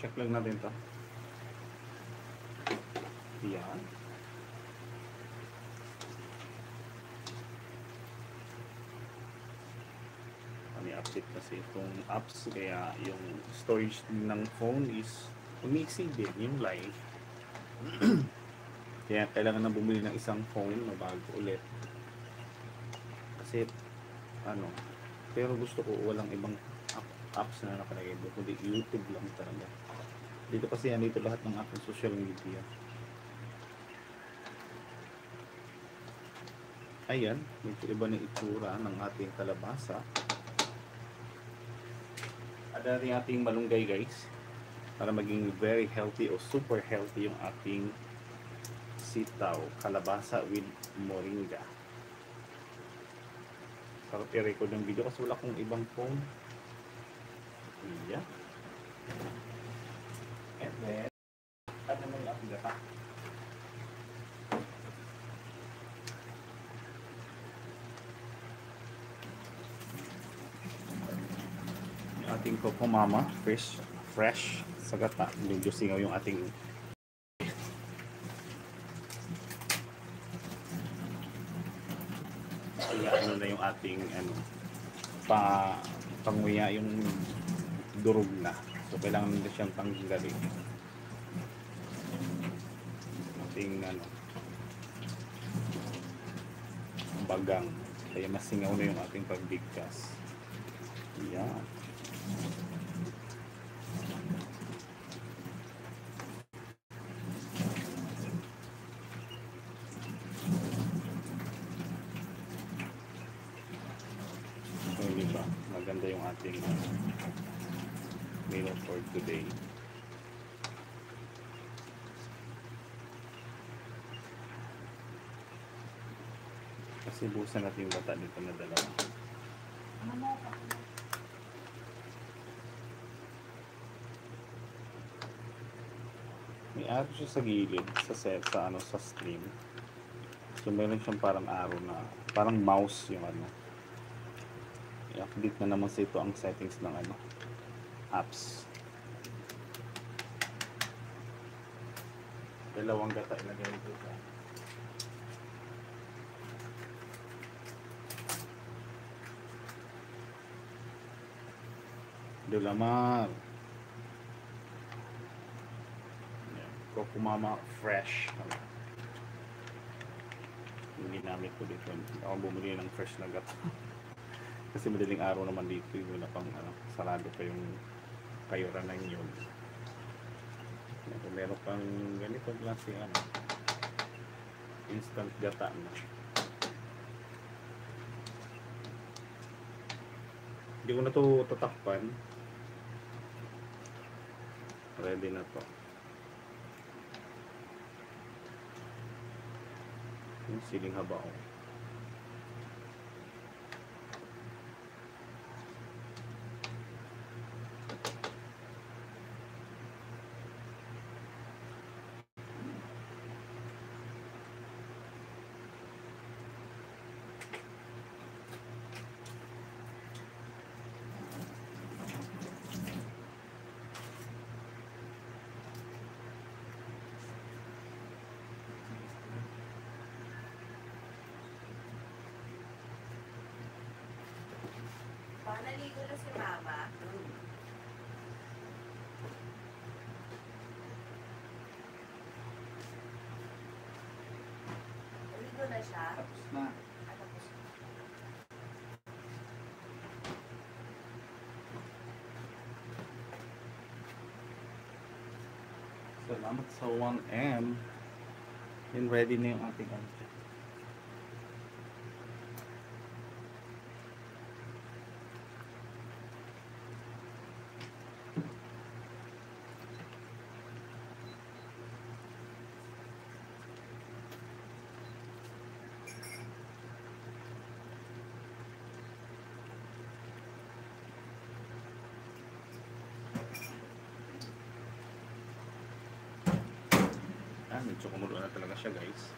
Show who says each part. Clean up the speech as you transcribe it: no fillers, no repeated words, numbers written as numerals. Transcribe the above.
Speaker 1: check lang natin to. Yan. Update kasi itong apps, kaya yung storage ng phone is umi-exceed din yung life. Kaya kailangan na bumili ng isang phone na bago ulit kasi ano, pero gusto ko walang ibang apps na nakalagay doon, kundi YouTube lang talaga. Dito kasi yan, dito lahat ng aking social media. Ayan, medyo iba na itsura ng ating kalabasa. Ada rin ating malunggay guys, para maging very healthy o super healthy yung ating sitaw, kalabasa with moringa. Sarap i-record ng video kasi wala akong ibang phone. Yeah. And then, ano naman yung ating gata? Ating Coco Mama, fresh sa gata. Medyo singaw yung ating ano na yung ating ano, panguya yung durog na. So kailangan nila siyang tanggalin. Ating ano, bagang. Kaya mas singaw na yung ating pagbigkas. Yan. Diba? Maganda yung ating meal for today. Kasi busan natin yung bata dito na dalawa. May araw siya sa gilid sa stream. So meron siyang parang araw na parang mouse yung ano. I-update na naman sa ito ang settings ng ano, apps. Dalawang gata ilagay dito sa Dolamar. Coco Mama fresh. Yung ginamit ko dito. Ako bumili ng fresh na gata. Kasi madaling araw naman dito, wala pang ano, sarado pa yung kayuranan yun. Meron pang ganito klase ano, instant gata na. Hindi ko na to tatakpan. Ready na to. Yung siling habaw.
Speaker 2: Naligo na si Mama. Naligo na siya?
Speaker 1: Tapos na.
Speaker 2: Tapos na.
Speaker 1: Salamat sa 1M. Then ready na yung ating ano. Medyo kumulo na talaga siya guys.